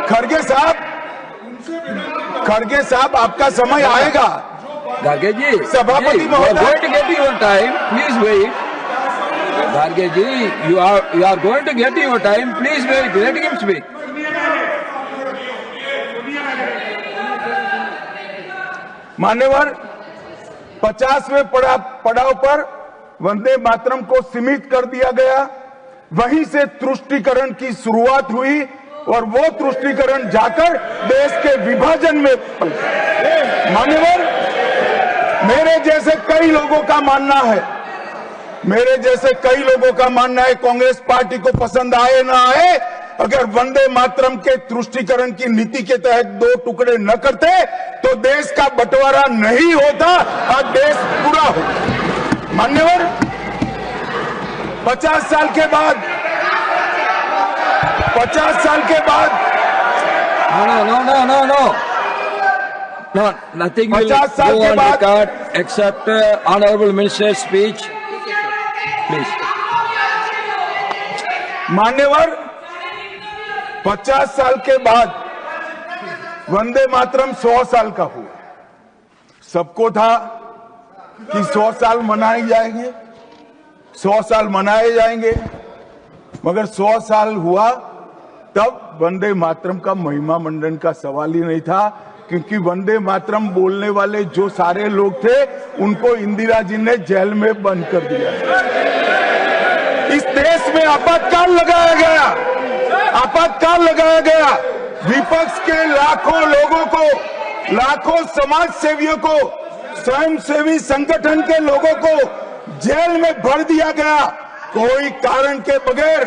खड़गे साहब आपका समय आएगा। गार्गे जी, सभापति going to get your time. Please wait. गार्गे ji, you are going to get your time. Please wait. Let him speak. मान्यवर, 50वें पड़ाव पर वंदे मातरम को सीमित कर दिया गया। वहीं से तुष्टीकरण की शुरुआत हुई और वो तुष्टीकरण जाकर देश के विभाजन में मान्यवर, मेरे जैसे कई लोगों का मानना है कांग्रेस पार्टी को पसंद आए ना आए, अगर वंदे मातरम के तुष्टीकरण की नीति के तहत 2 टुकड़े न करते तो देश का बंटवारा नहीं होता, आज देश पूरा होता। मान्यवर, 50 साल के बाद No, nothing will go on record except Honorable Minister's speech. Please. मान्यवर, 50 साल के बाद वंदे मातरम 100 साल का हुआ। सबको था कि 100 साल मनाए जाएंगे, 100 साल मनाए जाएंगे, मगर 100 साल हुआ तब वंदे मातरम का महिमा मंडन का सवाल ही नहीं था, क्योंकि वंदे मातरम बोलने वाले जो सारे लोग थे उनको इंदिरा जी ने जेल में बंद कर दिया। इस देश में आपातकाल लगाया गया। विपक्ष के लाखों लोगों को, लाखों समाज सेवियों को, स्वयंसेवी संगठन के लोगों को जेल में भर दिया गया। कोई कारण के बगैर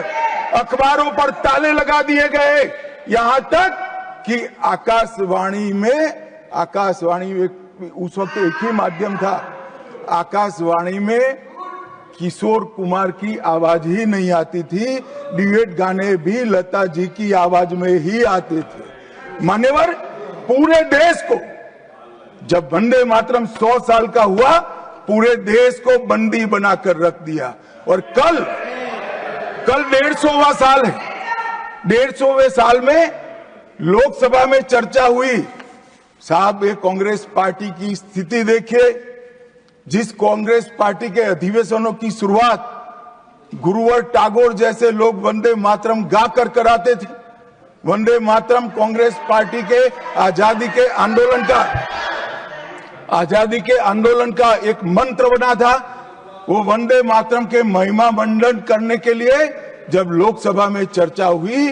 अखबारों पर ताले लगा दिए गए। यहां तक कि आकाशवाणी में उस वक्त एक ही माध्यम था, आकाशवाणी में किशोर कुमार की आवाज ही नहीं आती थी, ड्यूएट गाने भी लता जी की आवाज में ही आते थे। मान्यवर, पूरे देश को जब वंदे मातरम 100 साल का हुआ, पूरे देश को बंदी बनाकर रख दिया। और कल 150वां साल है। 150वें साल में लोकसभा में चर्चा हुई। साहब, ये कांग्रेस पार्टी की स्थिति देखिए। जिस कांग्रेस पार्टी के अधिवेशनों की शुरुआत गुरुवर टैगोर जैसे लोग वंदे मातरम गाकर कराते थे। वंदे मातरम कांग्रेस पार्टी के आजादी के आंदोलन का एक मंत्र बना था। वो वंदे मातरम के महिमा मंडन करने के लिए जब लोकसभा में चर्चा हुई,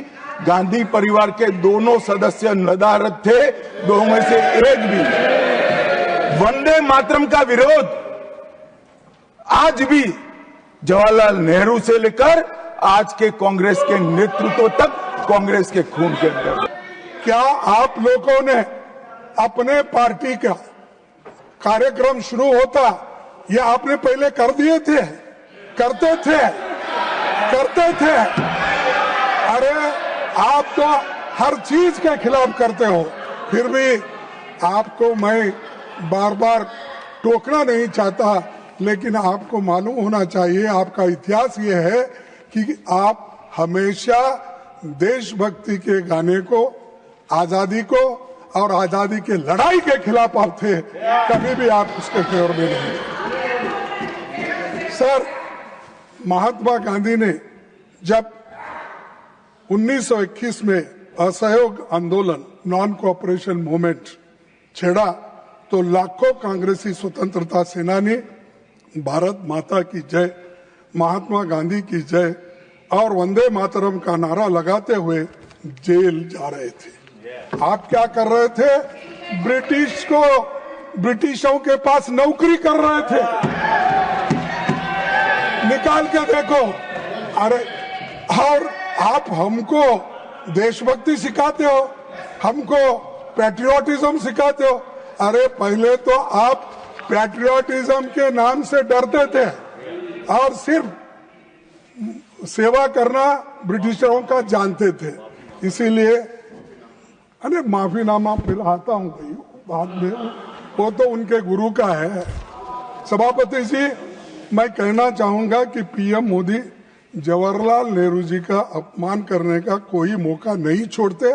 गांधी परिवार के दोनों सदस्य नदारद थे, दो में से एक भी। वंदे मातरम का विरोध आज भी जवाहरलाल नेहरू से लेकर आज के कांग्रेस के नेतृत्व तक कांग्रेस के खून के अंदर। क्या आप लोगों ने अपने पार्टी का कार्यक्रम शुरू होता, ये आपने पहले कर दिए थे? करते थे। अरे आप तो हर चीज के खिलाफ करते हो। फिर भी आपको मैं बार बार टोकना नहीं चाहता, लेकिन आपको मालूम होना चाहिए, आपका इतिहास ये है कि आप हमेशा देशभक्ति के गाने को, आजादी को और आजादी के लड़ाई के खिलाफ आप थे। कभी भी आप उसके फेवर में नहीं। सर, महात्मा गांधी ने जब 1921 में असहयोग आंदोलन, नॉन कोऑपरेशन मूवमेंट छेड़ा, तो लाखों कांग्रेसी स्वतंत्रता सेनानी भारत माता की जय, महात्मा गांधी की जय और वंदे मातरम का नारा लगाते हुए जेल जा रहे थे। आप क्या कर रहे थे? ब्रिटिशों के पास नौकरी कर रहे थे। निकाल के देखो। अरे, और आप हमको देशभक्ति सिखाते हो, हमको पैट्रियोटिज्म सिखाते हो। अरे, पहले तो आप पैट्रियोटिज्म के नाम से डरते थे और सिर्फ सेवा करना ब्रिटिशरों का जानते थे। इसीलिए अरे माफीनामा पिलाता हूँ बाद में, वो तो उनके गुरु का है। सभापति जी, मैं कहना चाहूंगा कि पीएम मोदी जवाहरलाल नेहरू जी का अपमान करने का कोई मौका नहीं छोड़ते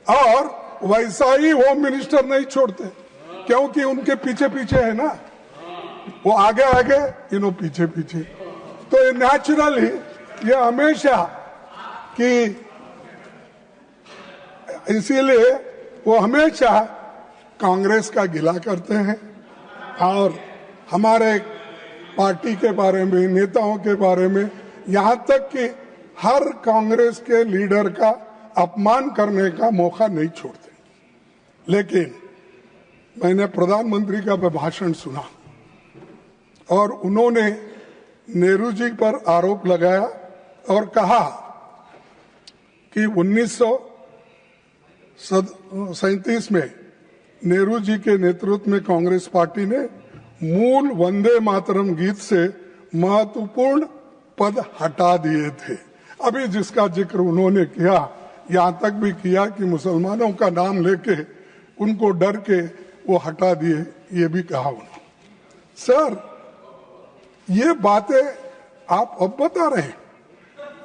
और वैसा ही होम मिनिस्टर नहीं छोड़ते, क्योंकि उनके पीछे पीछे है ना, वो आगे आगे इन्हों पीछे पीछे। तो नेचुरली ये हमेशा कि इसीलिए वो हमेशा कांग्रेस का गिला करते हैं और हमारे पार्टी के बारे में, नेताओं के बारे में, यहाँ तक कि हर कांग्रेस के लीडर का अपमान करने का मौका नहीं छोड़ते। लेकिन मैंने प्रधानमंत्री का भाषण सुना और उन्होंने नेहरू जी पर आरोप लगाया और कहा कि 1937 में नेहरू जी के नेतृत्व में कांग्रेस पार्टी ने मूल वंदे मातरम गीत से महत्वपूर्ण पद हटा दिए थे। अभी जिसका जिक्र उन्होंने किया, यहाँ तक भी किया कि मुसलमानों का नाम लेके उनको डर के वो हटा दिए, ये भी कहा उन्होंने। सर, ये बातें आप अब बता रहे हैं,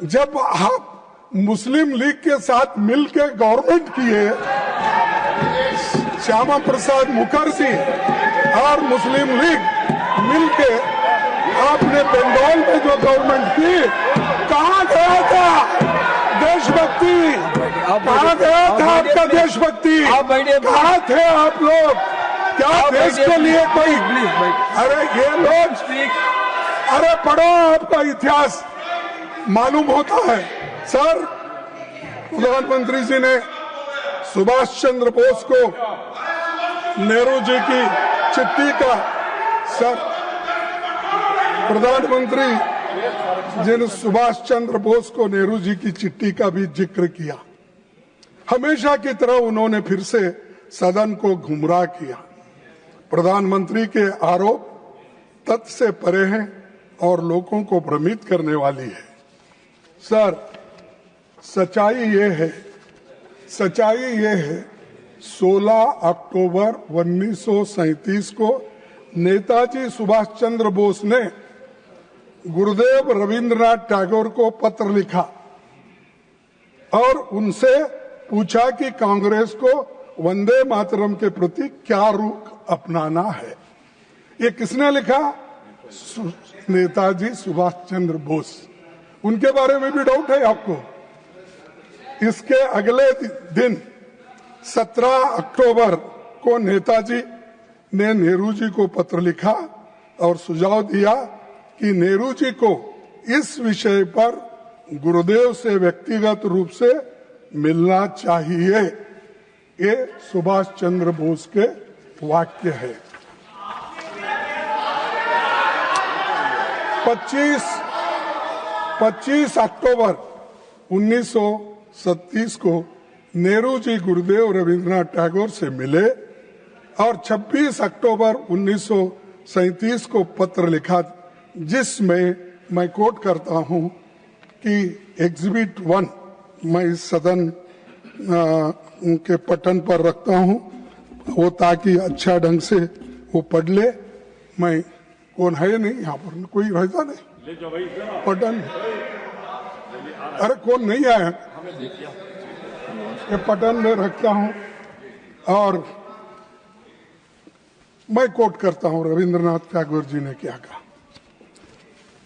जब आप मुस्लिम लीग के साथ मिलकर गवर्नमेंट किए, श्यामा प्रसाद मुखर्जी और मुस्लिम लीग मिलके आपने बंगाल में जो गवर्नमेंट की, कहाँ गया था देशभक्ति? कहाँ गया था आपका देशभक्ति? कहाँ थे आप लोग? क्या देश के लिए कोई? अरे ये लोग, अरे पढ़ो, आपका इतिहास मालूम होता है। सर, प्रधानमंत्री जी ने सुभाष चंद्र बोस को नेहरू जी की चिट्ठी का, सर प्रधानमंत्री जी ने सुभाष चंद्र बोस को नेहरू जी की चिट्ठी का भी जिक्र किया। हमेशा की तरह उन्होंने फिर से सदन को गुमराह किया। प्रधानमंत्री के आरोप तथ्य से परे हैं और लोगों को भ्रमित करने वाली है। सर, सच्चाई ये है 16 अक्टूबर 1937 को नेताजी सुभाष चंद्र बोस ने गुरुदेव रविंद्रनाथ टैगोर को पत्र लिखा और उनसे पूछा कि कांग्रेस को वंदे मातरम के प्रति क्या रुख अपनाना है। ये किसने लिखा? नेताजी सुभाष चंद्र बोस। उनके बारे में भी डाउट है आपको? इसके अगले दिन 17 अक्टूबर को नेताजी ने नेहरू जी को पत्र लिखा और सुझाव दिया कि नेहरू जी को इस विषय पर गुरुदेव से व्यक्तिगत रूप से मिलना चाहिए। ये सुभाष चंद्र बोस के वाक्य है। 25 अक्टूबर 1937 को नेहरू जी गुरुदेव रविंद्रनाथ टैगोर से मिले और 26 अक्टूबर 1937 को पत्र लिखा, जिसमें मैं कोट करता हूं कि एग्जिबिट 1 मैं इस सदन के पटन पर रखता हूं, वो ताकि अच्छा ढंग से वो पढ़ ले। मैं कौन है नहीं यहाँ पर, कोई रहता नहीं पटन, अरे कौन नहीं आया, ये पटन में रखता हूं और मैं कोट करता हूं रविंद्रनाथ टैगोर जी ने क्या कहा।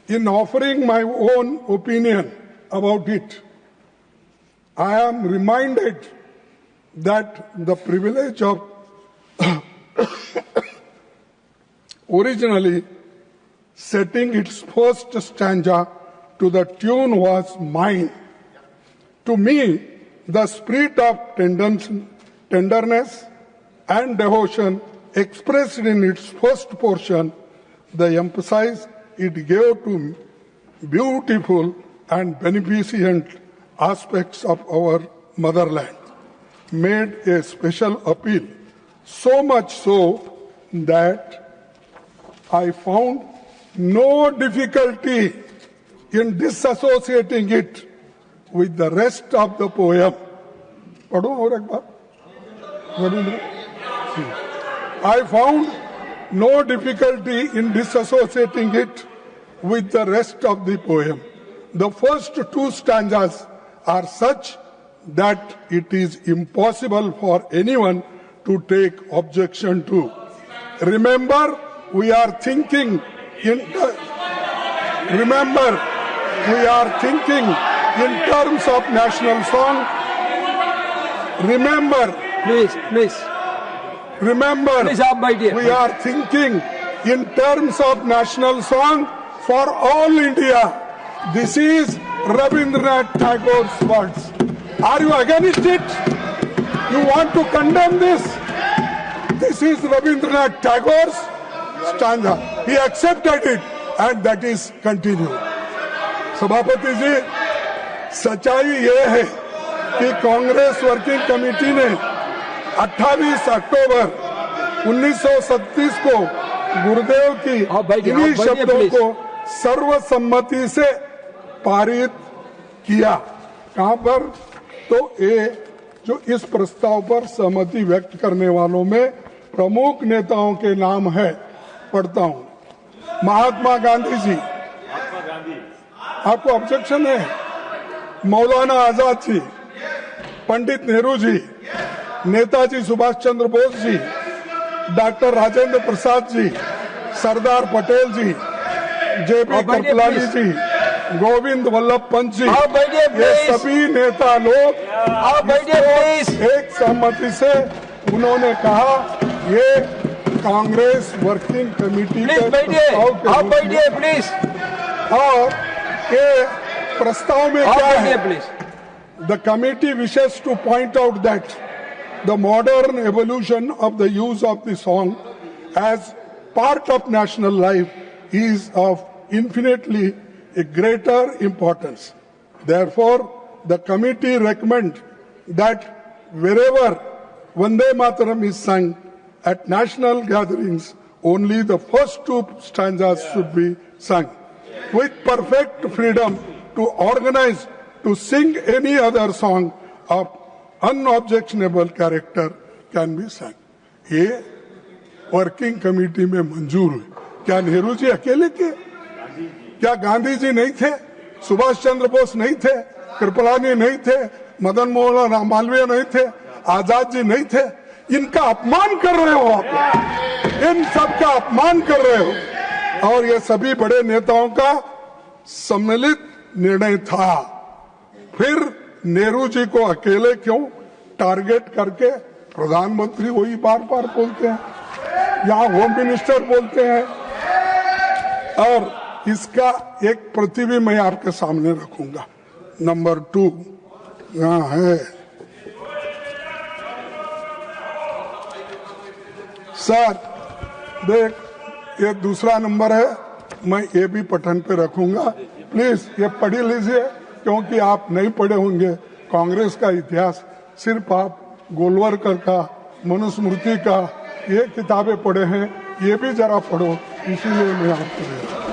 In offering my own opinion about it, I am reminded that the privilege of originally setting its first stanza to the tune was mine. To me, the spirit of tenderness and devotion expressed in its first portion, the emphasis it gave to beautiful and beneficent aspects of our motherland, made a special appeal, so much so that I found no difficulty in disassociating it with the rest of the poem. पढ़ो और एक बार। I found no difficulty in disassociating it with the rest of the poem. The first two stanzas are such that it is impossible for anyone to take objection to. Remember, we are thinking in terms of national song. Remember, please, आप बैठिए. we are thinking in terms of national song for all India. This is Rabindranath Tagore's words. Are you against it? You want to condemn this? This is Rabindranath Tagore's stanza. He accepted it and that is continued. सभापति जी, सच्चाई ये है कि Congress working committee ने 28 अक्टूबर 1937 को गुरुदेव की इन्हीं शब्दों को सर्वसम्मति से पारित किया. कहां पर? तो ये जो इस प्रस्ताव पर सहमति व्यक्त करने वालों में प्रमुख नेताओं के नाम है, पढ़ता हूं. महात्मा गांधी जी, आपको ऑब्जेक्शन है? मौलाना आजाद जी, पंडित नेहरू जी, नेताजी सुभाष चंद्र बोस जी, डॉक्टर राजेंद्र प्रसाद जी, सरदार पटेल जी, जेपी कृपलानी जी, गोविंद वल्लभ पंत जी, ये सभी नेता लोग एक सहमति से उन्होंने कहा ये कांग्रेस वर्किंग कमेटी के प्रस्ताव के, और ये प्रस्ताव में क्या है? The committee wishes to point out that the modern evolution of the use of the song as part of national life is of infinitely a greater importance. Therefore, the committee recommends that wherever Vande Mataram is sung at national gatherings, only the first two stanzas should be sung. With perfect freedom to organize to sing any other song of unobjectionable character can be sung. ये working committee में मंजूर हुई. क्या नेहरू जी अकेले थे? क्या गांधी जी नहीं थे? सुभाष चंद्र बोस नहीं थे? कृपलानी नहीं थे? मदन मोहन मालवीय नहीं थे? आजाद जी नहीं थे? इनका अपमान कर रहे हो आप, इन सब का अपमान कर रहे हो. और ये सभी बड़े नेताओं का सम्मिलित निर्णय था. फिर नेहरू जी को अकेले क्यों टारगेट करके प्रधानमंत्री वही बार बार बोलते हैं, यहाँ होम मिनिस्टर बोलते हैं. और इसका एक प्रति भी मैं आपके सामने रखूंगा. नंबर 2 यहाँ है. सर देख, ये दूसरा नंबर है, मैं ये भी पठन पे रखूंगा. प्लीज ये पढ़ लीजिए, क्योंकि आप नहीं पढ़े होंगे कांग्रेस का इतिहास. सिर्फ आप गोलवरकर का, मनुस्मृति का ये किताबें पढ़े हैं, ये भी जरा पढ़ो, इसीलिए मैं आपको दे रहा हूं.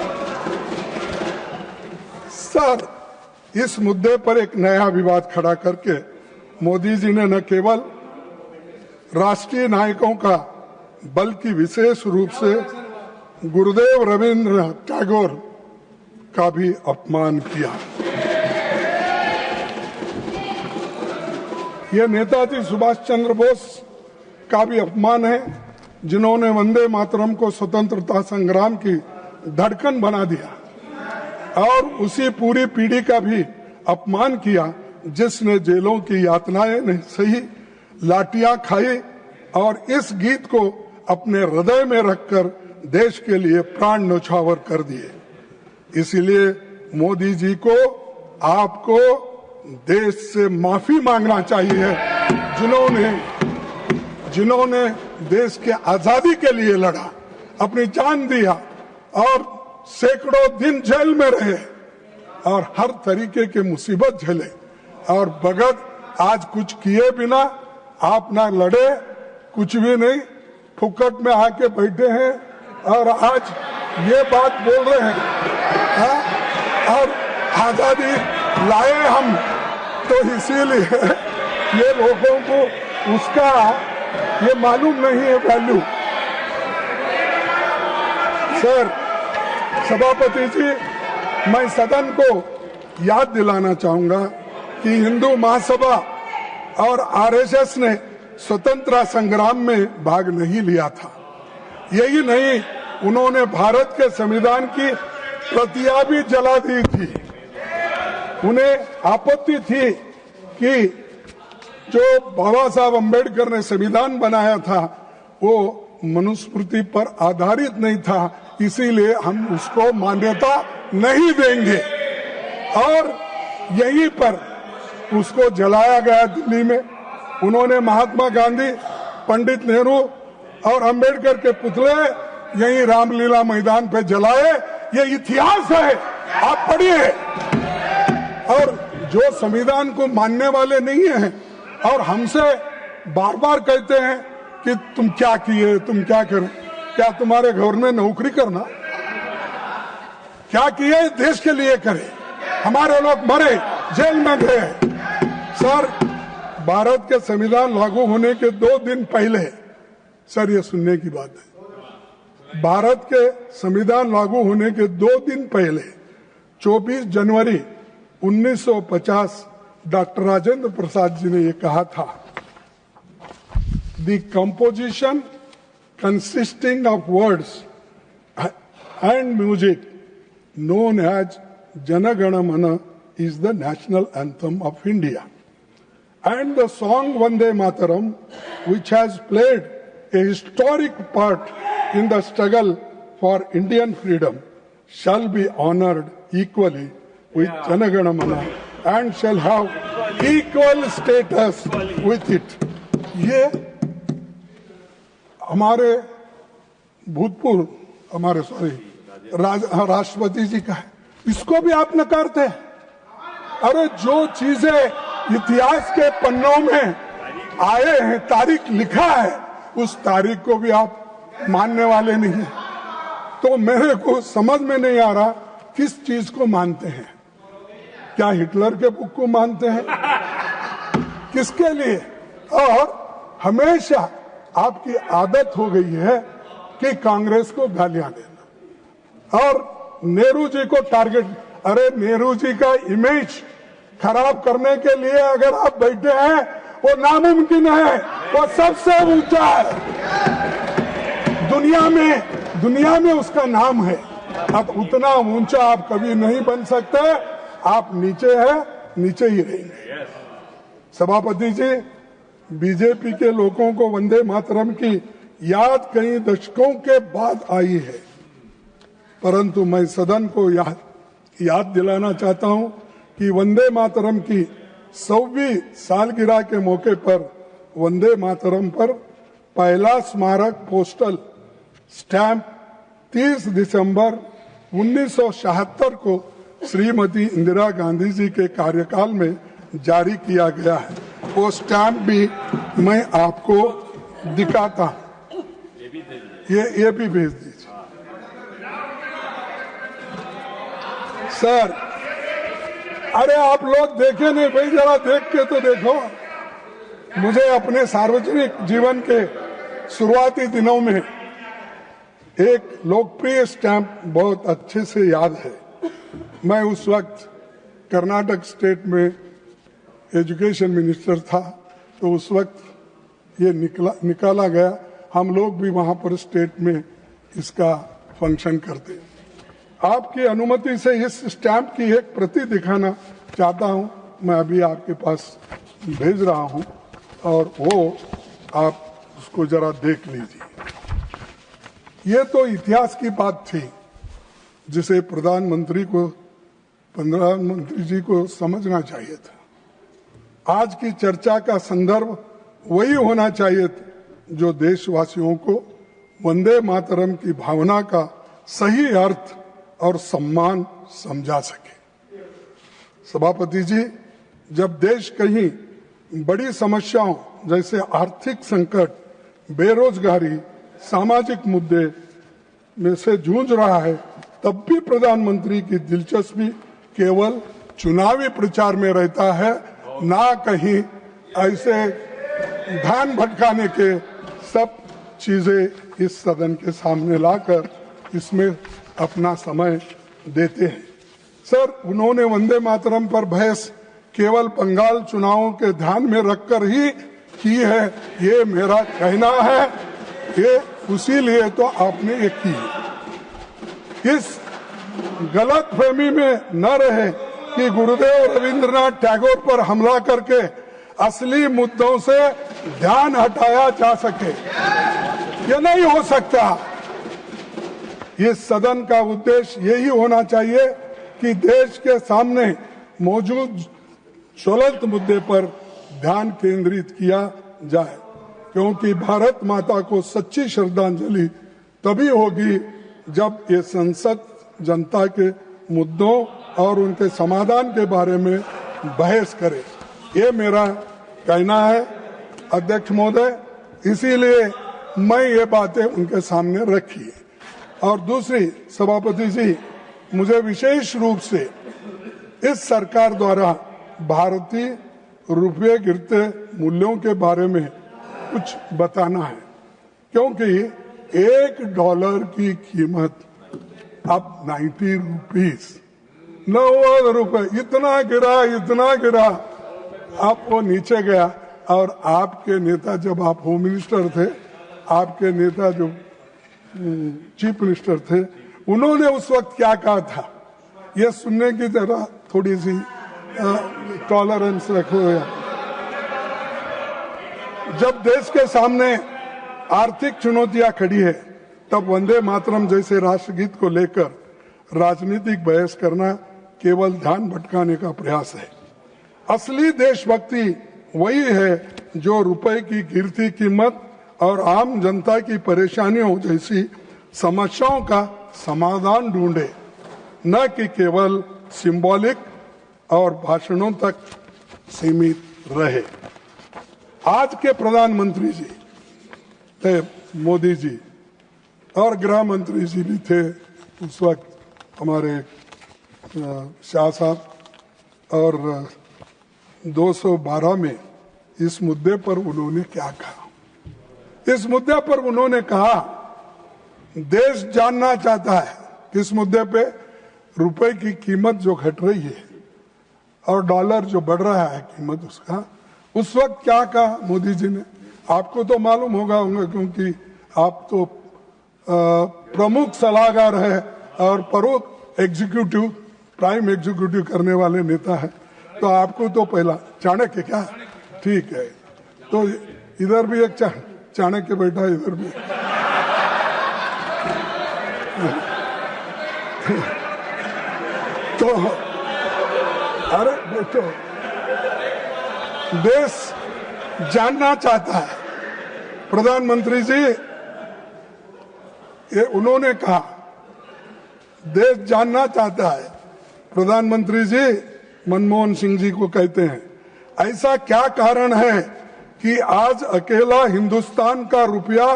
सर, इस मुद्दे पर एक नया विवाद खड़ा करके मोदी जी ने न केवल राष्ट्रीय नायकों का बल्कि विशेष रूप से गुरुदेव रविंद्रनाथ टैगोर का भी अपमान किया. यह नेताजी सुभाष चंद्र बोस का भी अपमान है, जिन्होंने वंदे मातरम को स्वतंत्रता संग्राम की धड़कन बना दिया, और उसी पूरी पीढ़ी का भी अपमान किया जिसने जेलों की यातनाएं नहीं सही, लाठियां खाई और इस गीत को अपने हृदय में रखकर देश के लिए प्राण न्यौछावर कर दिए. इसीलिए मोदी जी को आपको देश से माफी मांगना चाहिए, जिन्होंने देश के आजादी के लिए लड़ा, अपनी जान दिया और सैकड़ों दिन जेल में रहे और हर तरीके की मुसीबत झेले. और भगत आज कुछ किए बिना, आप ना लड़े, कुछ भी नहीं, फुकट में आके बैठे हैं और आज ये बात बोल रहे हैं. और आजादी लाए हम तो इसीलिए ये लोगों को उसका ये मालूम नहीं है वैल्यू. सर, सभापति जी, मैं सदन को याद दिलाना चाहूंगा कि हिंदू महासभा और आरएसएस ने स्वतंत्रता संग्राम में भाग नहीं लिया था। यही नहीं, उन्होंने भारत के संविधान की प्रतियां भी जला दी थी। उन्हें आपत्ति थी कि जो बाबा साहब अम्बेडकर ने संविधान बनाया था वो मनुस्मृति पर आधारित नहीं था, इसीलिए हम उसको मान्यता नहीं देंगे। और यहीं पर उसको जलाया गया दिल्ली में। उन्होंने महात्मा गांधी, पंडित नेहरू और अंबेडकर के पुतले यहीं रामलीला मैदान पे जलाए। ये इतिहास है, आप पढ़िए। और जो संविधान को मानने वाले नहीं हैं और हमसे बार बार कहते हैं कि तुम क्या किए, तुम क्या करें, क्या तुम्हारे घर में नौकरी करना, क्या किए देश के लिए करें। हमारे लोग मरे, जेल में गए। सर, भारत के संविधान लागू होने के 2 दिन पहले, सर ये सुनने की बात है, भारत के संविधान लागू होने के 2 दिन पहले 24 जनवरी 1950 डॉक्टर राजेंद्र प्रसाद जी ने ये कहा था, the composition consisting of words and music known as Jana Gana Mana is the national anthem of India. And the song Vande Mataram, which has played a historic part in the struggle for Indian freedom, shall be honored equally with Jana Gana Mana and shall have equal status with it. ये हमारे भूतपूर्व, हमारे राष्ट्रपति जी का है, इसको भी आप नकारते हैं। अरे जो चीजें इतिहास के पन्नों में आए हैं, तारीख लिखा है, उस तारीख को भी आप मानने वाले नहीं हैं। तो मेरे को समझ में नहीं आ रहा किस चीज को मानते हैं। क्या हिटलर के बुक को मानते हैं, किसके लिए? और हमेशा आपकी आदत हो गई है कि कांग्रेस को गालियां देना और नेहरू जी को टारगेट। अरे नेहरू जी का इमेज खराब करने के लिए अगर आप बैठे हैं, वो नामुमकिन है, वो सबसे ऊंचा है दुनिया में उसका नाम है। अब उतना ऊंचा आप कभी नहीं बन सकते, आप नीचे है, नीचे ही रहेंगे। सभापति जी, बीजेपी के लोगों को वंदे मातरम की याद कई दशकों के बाद आई है, परंतु मैं सदन को याद दिलाना चाहता हूं कि वंदे मातरम की 100वीं सालगिरह के मौके पर वंदे मातरम पर पहला स्मारक पोस्टल स्टैंप 30 दिसंबर 1976 को श्रीमती इंदिरा गांधी जी के कार्यकाल में जारी किया गया है। वो स्टैंप भी मैं आपको दिखाता हूं, ये भी भेज दीजिए। सर, अरे आप लोग देखे नहीं भाई, जरा देख के तो देखो। मुझे अपने सार्वजनिक जीवन के शुरुआती दिनों में एक लोकप्रिय स्टैंप बहुत अच्छे से याद है। मैं उस वक्त कर्नाटक स्टेट में एजुकेशन मिनिस्टर था, तो उस वक्त ये निकाला गया। हम लोग भी वहां पर स्टेट में इसका फंक्शन करते। आपकी अनुमति से इस स्टैंप की एक प्रति दिखाना चाहता हूं। मैं अभी आपके पास भेज रहा हूं और वो आप उसको जरा देख लीजिए। ये तो इतिहास की बात थी जिसे प्रधानमंत्री जी को समझना चाहिए था। आज की चर्चा का संदर्भ वही होना चाहिए जो देशवासियों को वंदे मातरम की भावना का सही अर्थ और सम्मान समझा सके। सभापति जी, जब देश कहीं बड़ी समस्याओं जैसे आर्थिक संकट, बेरोजगारी, सामाजिक मुद्दे में से जूझ रहा है, तब भी प्रधानमंत्री की दिलचस्पी केवल चुनावी प्रचार में रहता है, ना कहीं ऐसे ध्यान भटकाने के सब चीजें इस सदन के सामने लाकर इसमें अपना समय देते हैं। सर, उन्होंने वंदे मातरम पर बहस केवल बंगाल चुनावों के ध्यान में रखकर ही की है, ये मेरा कहना है। ये उसी लिए तो आपने ये की। इस गलत फहमी में न रहे कि गुरुदेव रविंद्रनाथ टैगोर पर हमला करके असली मुद्दों से ध्यान हटाया जा सके, ये नहीं हो सकता। इस सदन का उद्देश्य यही होना चाहिए कि देश के सामने मौजूद ज्वलंत मुद्दे पर ध्यान केंद्रित किया जाए, क्योंकि भारत माता को सच्ची श्रद्धांजलि तभी होगी जब ये संसद जनता के मुद्दों और उनके समाधान के बारे में बहस करे। ये मेरा कहना है अध्यक्ष महोदय, इसीलिए मैं ये बातें उनके सामने रखी है। और दूसरी, सभापति जी, मुझे विशेष रूप से इस सरकार द्वारा भारतीय रुपये गिरते मूल्यों के बारे में कुछ बताना है, क्योंकि $1 की कीमत अब 90 रुपीस, 90 रुपए, इतना गिरा, अब वो नीचे गया। और आपके नेता, जब आप होम मिनिस्टर थे, आपके नेता जो चीफ मिनिस्टर थे, उन्होंने उस वक्त क्या कहा था, ये सुनने की तरह थोड़ी सी टॉलरेंस रखो। जब देश के सामने आर्थिक चुनौतियां खड़ी है, तब वंदे मातरम जैसे राष्ट्रगीत को लेकर राजनीतिक बहस करना केवल ध्यान भटकाने का प्रयास है। असली देशभक्ति वही है जो रुपए की गिरती कीमत और आम जनता की परेशानियों जैसी समस्याओं का समाधान ढूंढे, न कि केवल सिंबॉलिक और भाषणों तक सीमित रहे। आज के प्रधानमंत्री जी थे मोदी जी, और गृह मंत्री जी भी थे उस वक्त हमारे शाह साहब, और 212 में इस मुद्दे पर उन्होंने क्या कहा। इस मुद्दे पर उन्होंने कहा, देश जानना चाहता है किस मुद्दे पे, रुपए की कीमत जो घट रही है और डॉलर जो बढ़ रहा है कीमत उसका। उस वक्त क्या कहा मोदी जी ने, आपको तो मालूम होगा क्योंकि आप तो प्रमुख सलाहकार है और प्रमुख एग्जीक्यूटिव, प्राइम एग्जीक्यूटिव करने वाले नेता है, तो आपको तो पहला चाणक्य, क्या ठीक है, तो इधर भी एक चाणक्य बैठा है, इधर भी तो अरे बैठो, देश जानना चाहता है प्रधानमंत्री जी, ये उन्होंने कहा, देश जानना चाहता है। प्रधानमंत्री जी मनमोहन सिंह जी को कहते हैं, ऐसा क्या कारण है कि आज अकेला हिंदुस्तान का रुपया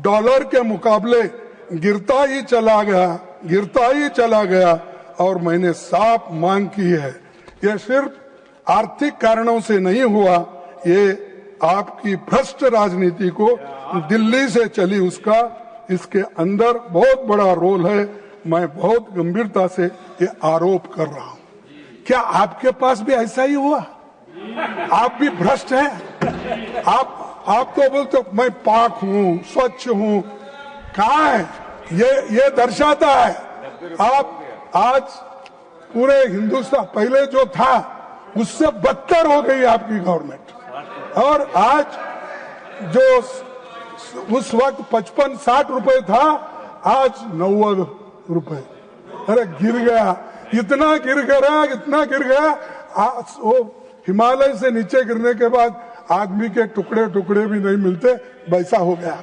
डॉलर के मुकाबले गिरता ही चला गया, और मैंने साफ मांग की है, यह सिर्फ आर्थिक कारणों से नहीं हुआ, ये आपकी भ्रष्ट राजनीति को दिल्ली से चली उसका इसके अंदर बहुत बड़ा रोल है। मैं बहुत गंभीरता से ये आरोप कर रहा हूं। क्या आपके पास भी ऐसा ही हुआ? आप भी भ्रष्ट हैं? आप तो बोलते मैं पाक हूं, स्वच्छ हूं, कहाँ है? ये दर्शाता है आप आज पूरे हिंदुस्तान, पहले जो था उससे बदतर हो गई आपकी गवर्नमेंट, और आज जो उस वक्त 55-60 रुपए था, आज 90 रुपए। अरे गिर गया, इतना गिर गया, वो हिमालय से नीचे गिरने के बाद आदमी के टुकड़े भी नहीं मिलते, वैसा हो गया।